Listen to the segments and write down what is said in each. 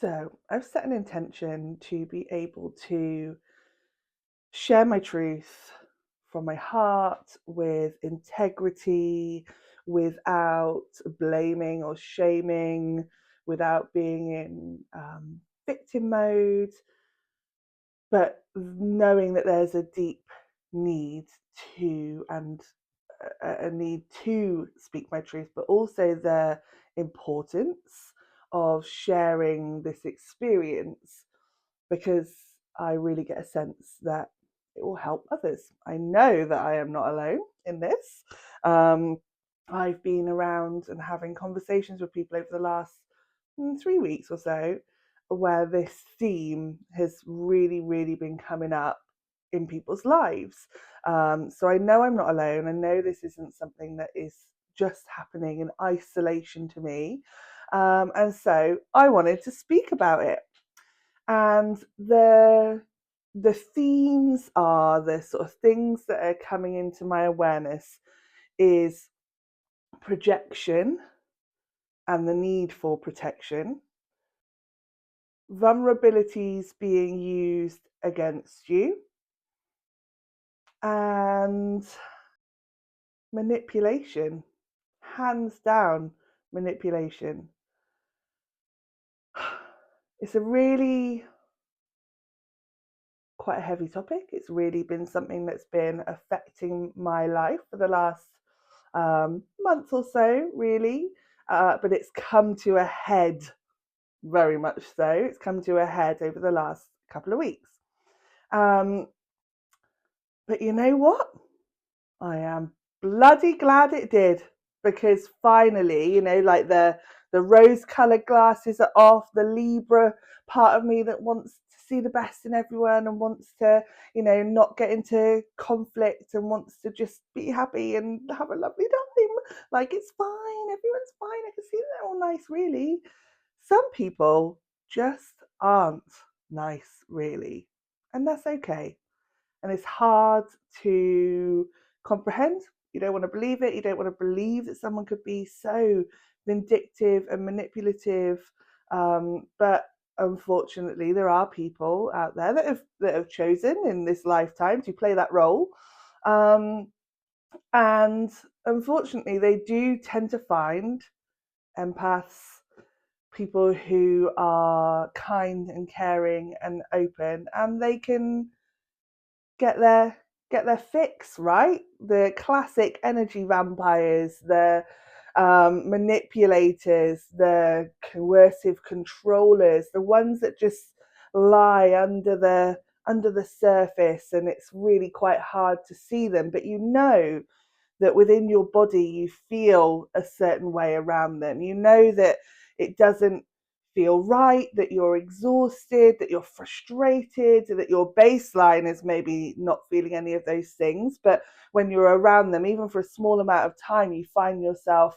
So, I've set an intention to be able to share my truth from my heart with integrity, without blaming or shaming, without being in victim mode, but knowing that there's a deep need a need to speak my truth, but also the importance of sharing this experience because I really get a sense that it will help others. I know that I am not alone in this. Um, I've been around and having conversations with people over the last 3 weeks or so where this theme has really, really been coming up in people's lives. So I know I'm not alone. I know this isn't something that is just happening in isolation to me. And so I wanted to speak about it. And the themes are the sort of things that are coming into my awareness is projection and the need for protection, vulnerabilities being used against you, and manipulation, hands down manipulation. It's a really quite a heavy topic. It's really been something that's been affecting my life for the last month or so, really. But it's come to a head, very much so. It's come to a head over the last couple of weeks. Um, but you know what? I am bloody glad it did, because finally, like the rose-colored glasses are off. The Libra part of me that wants to see the best in everyone and wants to, not get into conflict and wants to just be happy and have a lovely time. Like, it's fine, everyone's fine. I can see that they're all nice, really. Some people just aren't nice, really, and that's okay. And it's hard to comprehend. You don't want to believe it. You don't want to believe that someone could be so vindictive and manipulative. But unfortunately, there are people out there that have chosen in this lifetime to play that role. And unfortunately, they do tend to find empaths, people who are kind and caring and open, and they can get their get their fix, right? The classic energy vampires, the manipulators, the coercive controllers, the ones that just lie under the surface, and it's really quite hard to see them, but you know that within your body you feel a certain way around them. You know that it doesn't feel right, that you're exhausted, that you're frustrated, that your baseline is maybe not feeling any of those things. But when you're around them, even for a small amount of time, you find yourself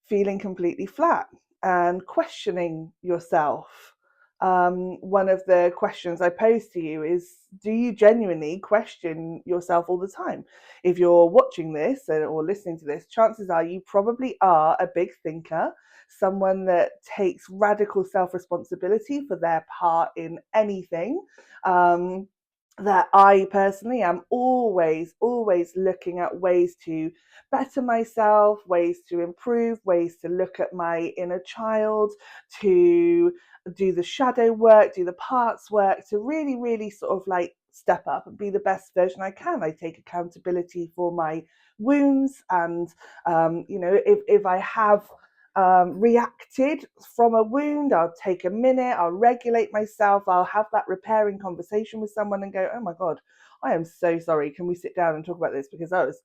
feeling completely flat and questioning yourself. One of the questions I pose to you is, do you genuinely question yourself all the time? If you're watching this or listening to this, chances are you probably are a big thinker, someone that takes radical self-responsibility for their part in anything. That I personally am always looking at ways to better myself, ways to improve, ways to look at my inner child, to do the shadow work, do the parts work, to really, really sort of like step up and be the best version I can. I take accountability for my wounds, and if I have reacted from a wound, I'll take a minute, I'll regulate myself, I'll have that repairing conversation with someone and go, oh my God, I am so sorry. Can we sit down and talk about this? Because I was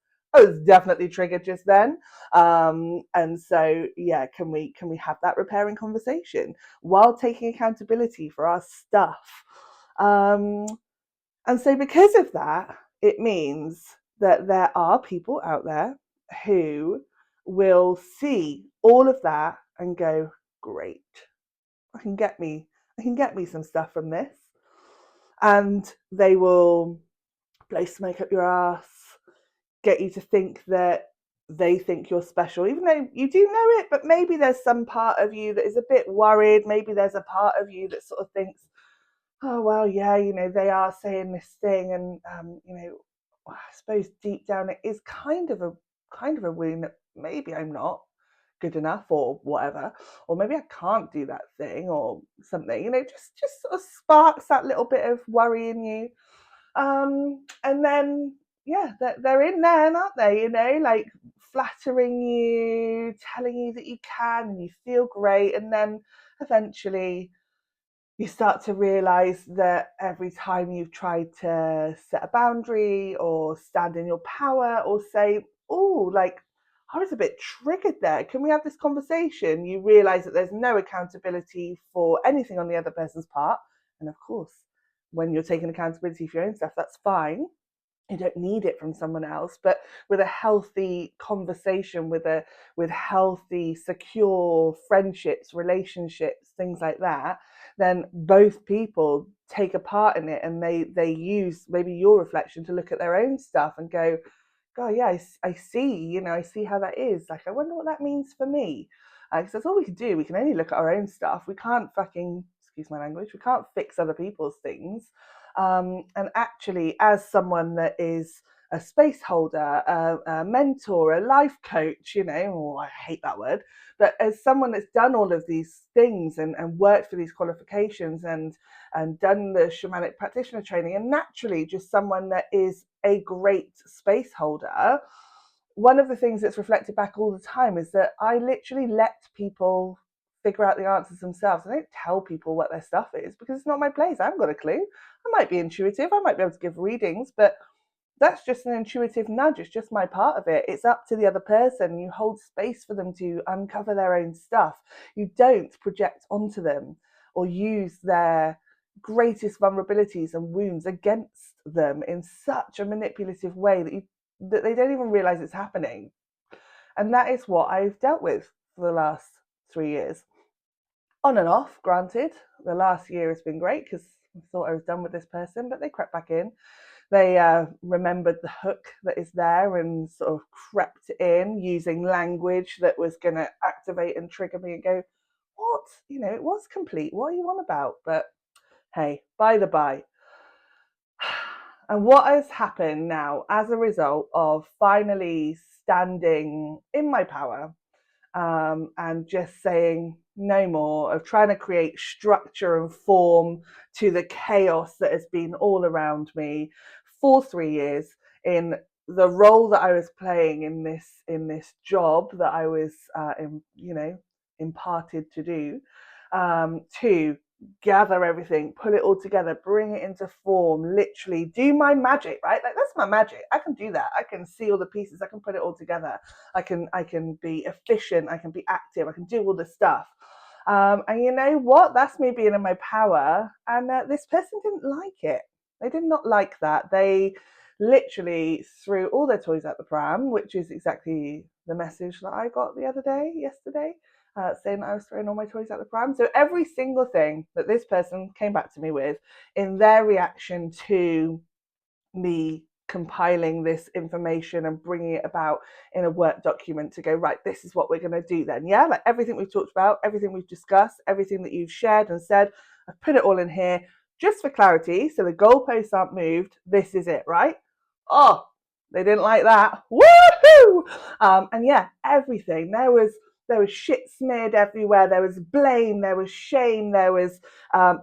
definitely triggered just then. And so, yeah, can we have that repairing conversation while taking accountability for our stuff? And so because of that, it means that there are people out there who will see all of that and go, great, I can get me some stuff from this. And they will blow smoke up your ass, get you to think that they think you're special, even though you do know it, but maybe there's some part of you that is a bit worried. Maybe there's a part of you that sort of thinks, oh, well, yeah, they are saying this thing. And, I suppose deep down it is kind of a wound that maybe I'm not good enough or whatever, or maybe I can't do that thing or something, just sort of sparks that little bit of worry in you. And then, yeah, they're in there, aren't they? Like flattering you, telling you that you can and you feel great. And then eventually you start to realize that every time you've tried to set a boundary or stand in your power or say, oh, like, I was a bit triggered there. Can we have this conversation? You realize that there's no accountability for anything on the other person's part. And of course, when you're taking accountability for your own stuff, that's fine. You don't need it from someone else. But with a healthy conversation, with healthy secure friendships, relationships, things like that, then both people take a part in it, and they use maybe your reflection to look at their own stuff and go, God, yeah, I see, I see how that is. Like, I wonder what that means for me. Because that's all we can do. We can only look at our own stuff. We can't fucking, excuse my language, we can't fix other people's things. And actually, as someone that is a space holder, a mentor, a life coach, I hate that word, but as someone that's done all of these things and worked for these qualifications and done the shamanic practitioner training, and naturally just someone that is a great space holder, one of the things that's reflected back all the time is that I literally let people figure out the answers themselves. I don't tell people what their stuff is because it's not my place. I haven't got a clue. I might be intuitive. I might be able to give readings, but that's just an intuitive nudge. It's just my part of it. It's up to the other person. You hold space for them to uncover their own stuff. You don't project onto them or use their greatest vulnerabilities and wounds against them in such a manipulative way that they don't even realize it's happening. And that is what I've dealt with for the last 3 years. On and off, granted. The last year has been great because I thought I was done with this person, but they crept back in. They remembered the hook that is there and sort of crept in using language that was going to activate and trigger me and go, what? It was complete. What are you on about? But hey, by the by. And what has happened now as a result of finally standing in my power, and just saying no more, of trying to create structure and form to the chaos that has been all around me for 3 years, in the role that I was playing in this job that I was imparted to do, to gather everything, put it all together, bring it into form, literally do my magic, right? Like, that's my magic. I can do that. I can see all the pieces. I can put it all together. I can be efficient. I can be active. I can do all the stuff. And you know what? That's me being in my power. And this person didn't like it. They did not like that. They literally threw all their toys out the pram, which is exactly the message that I got yesterday, saying that I was throwing all my toys out the pram. So every single thing that this person came back to me with in their reaction to me compiling this information and bringing it about in a work document to go, right, this is what we're going to do then. Yeah, like everything we've talked about, everything we've discussed, everything that you've shared and said, I've put it all in here just for clarity. So the goalposts aren't moved. This is it, right? Oh, they didn't like that. Woohoo! And yeah, everything. There was shit smeared everywhere. There was blame. There was shame. There was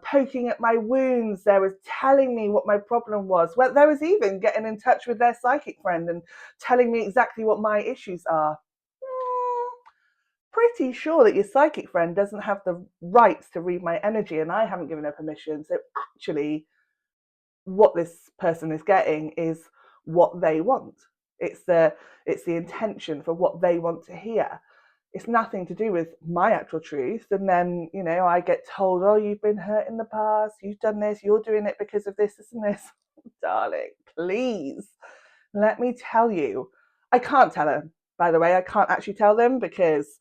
poking at my wounds. There was telling me what my problem was. Well, there was even getting in touch with their psychic friend and telling me exactly what my issues are. Pretty sure that your psychic friend doesn't have the rights to read my energy, and I haven't given her permission. So actually, what this person is getting is what they want. It's the intention for what they want to hear. It's nothing to do with my actual truth. And then, I get told, oh, you've been hurt in the past, you've done this, you're doing it because of this, and this. Darling, please, let me tell you. I can't tell them, by the way. I can't actually tell them because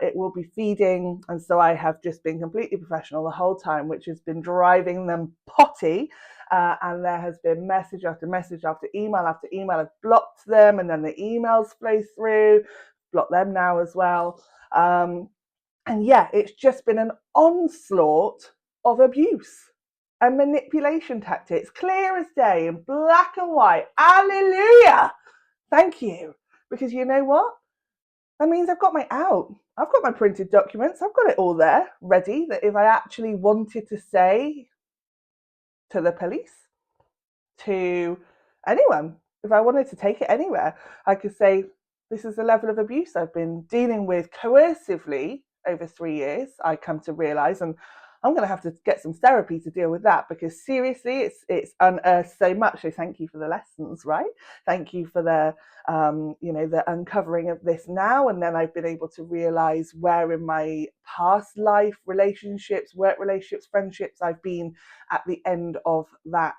it will be feeding. And so I have just been completely professional the whole time, which has been driving them potty. And there has been message after message after email after email. I've blocked them, and then the emails flow through, block them now as well. And yeah, it's just been an onslaught of abuse and manipulation tactics, clear as day in black and white. Hallelujah! Thank you. Because you know what? That means I've got my out. I've got my printed documents. I've got it all there, ready, that if I actually wanted to say to the police, to anyone, if I wanted to take it anywhere, I could say, this is the level of abuse I've been dealing with coercively over 3 years, I come to realise, and I'm going to have to get some therapy to deal with that, because seriously, it's unearthed so much. So thank you for the lessons, right? Thank you for the the uncovering of this now. And then I've been able to realise where in my past life relationships, work relationships, friendships, I've been at the end of that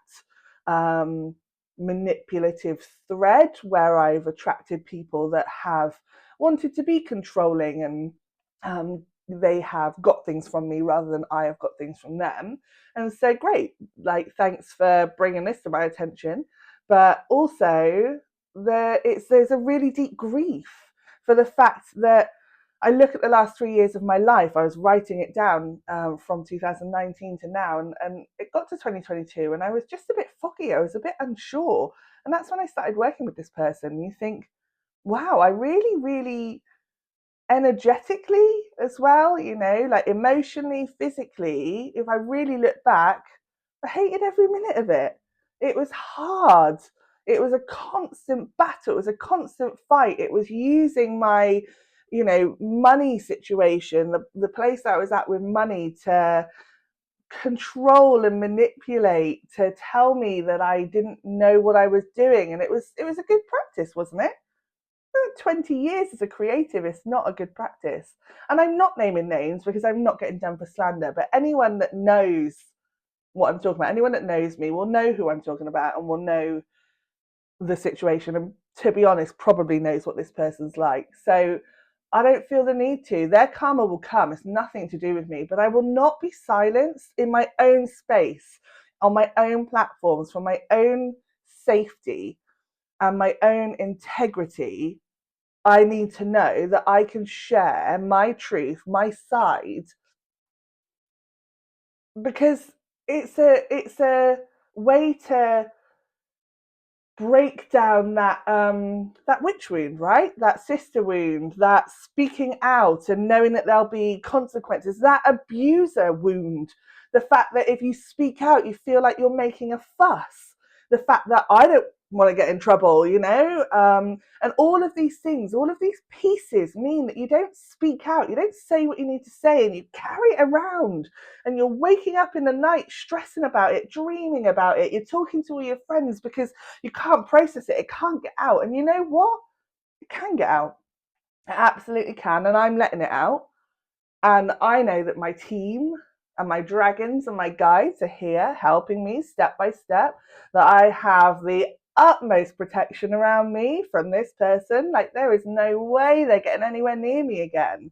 manipulative thread, where I've attracted people that have wanted to be controlling, and they have got things from me rather than I have got things from them. And so great, like, thanks for bringing this to my attention. But also there's a really deep grief for the fact that I look at the last 3 years of my life. I was writing it down from 2019 to now, and it got to 2022, and I was just a bit foggy. I was a bit unsure. And that's when I started working with this person. You think, wow, I really, really energetically as well, like emotionally, physically, if I really look back, I hated every minute of it. It was hard. It was a constant battle. It was a constant fight. It was using my, money situation, the place I was at with money, to control and manipulate, to tell me that I didn't know what I was doing. And it was a good practice, wasn't it? 20 years as a creative, it's not a good practice. And I'm not naming names because I'm not getting done for slander, but anyone that knows what I'm talking about, anyone that knows me, will know who I'm talking about and will know the situation, and to be honest, probably knows what this person's like. So I don't feel the need to. Their karma will come. It's nothing to do with me, but I will not be silenced in my own space, on my own platforms, for my own safety and my own integrity. I need to know that I can share my truth, my side, because it's a way to break down that witch wound, right? That sister wound, that speaking out and knowing that there'll be consequences, that abuser wound, the fact that if you speak out, you feel like you're making a fuss, the fact that I don't want to get in trouble, and all of these things, all of these pieces mean that you don't speak out, you don't say what you need to say, and you carry it around, and you're waking up in the night stressing about it, dreaming about it, you're talking to all your friends because you can't process it, it can't get out. And you know what? It can get out. It absolutely can, and I'm letting it out. And I know that my team and my dragons and my guides are here helping me step by step, that I have the utmost protection around me from this person. Like, there is no way they're getting anywhere near me again.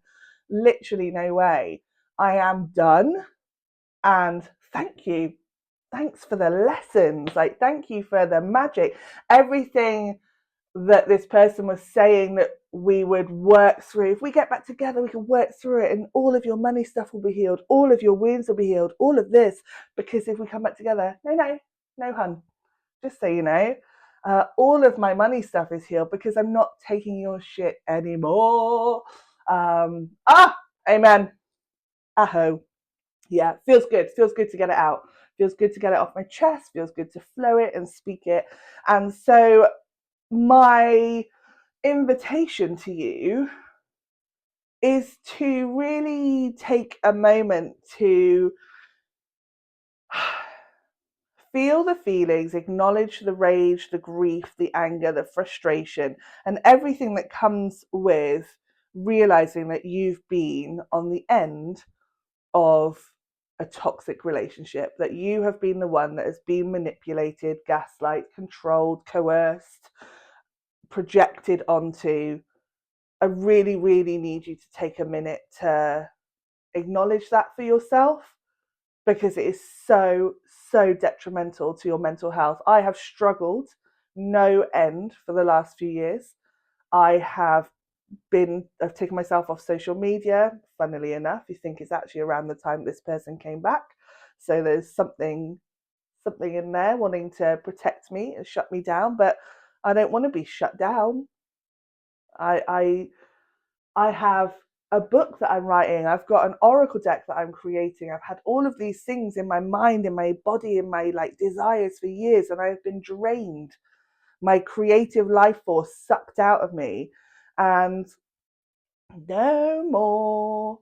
Literally no way. I am done. And thank you. Thanks for the lessons. Like, thank you for the magic. Everything that this person was saying that we would work through. If we get back together, we can work through it, and all of your money stuff will be healed. All of your wounds will be healed. All of this, because if we come back together, no, hun. Just so you know, all of my money stuff is healed because I'm not taking your shit anymore. Amen. Aho. Yeah, feels good. Feels good to get it out. Feels good to get it off my chest. Feels good to flow it and speak it. And so my invitation to you is to really take a moment to feel the feelings, acknowledge the rage, the grief, the anger, the frustration, and everything that comes with realizing that you've been on the end of a toxic relationship, that you have been the one that has been manipulated, gaslight, controlled, coerced, projected onto, I really, really need you to take a minute to acknowledge that for yourself, because it is so, so detrimental to your mental health. I have struggled no end for the last few years. I've taken myself off social media. Funnily enough, you think it's actually around the time this person came back. So there's something in there wanting to protect me and shut me down, but I don't want to be shut down. I have a book that I'm writing. I've got an oracle deck that I'm creating. I've had all of these things in my mind, in my body, in my desires for years, and I've been drained. My creative life force sucked out of me, and no more.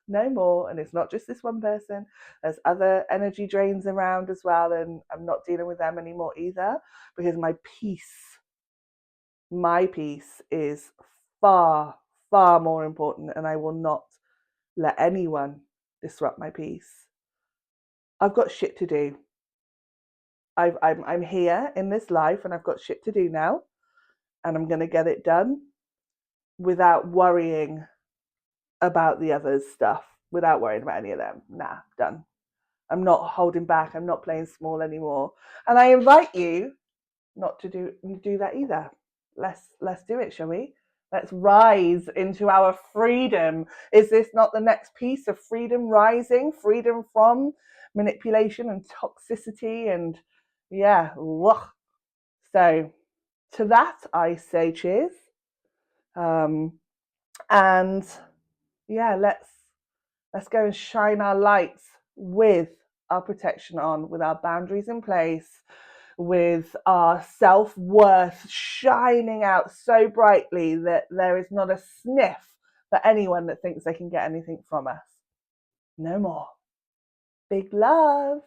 No more. And it's not just this one person. There's other energy drains around as well, and I'm not dealing with them anymore either, because my peace is far, far more important, and I will not let anyone disrupt my peace. I've got shit to do. I'm here in this life, and I've got shit to do now, and I'm going to get it done without worrying about the others' stuff, without worrying about any of them. Nah, done. I'm not holding back. I'm not playing small anymore. And I invite you not to do that either. Let's do it, shall we? Let's rise into our freedom. Is this not the next piece of freedom rising? Freedom from manipulation and toxicity and yeah. So to that I say cheers. And yeah, let's go and shine our lights with our protection on, with our boundaries in place, with our self-worth shining out so brightly that there is not a sniff for anyone that thinks they can get anything from us. No more. Big love.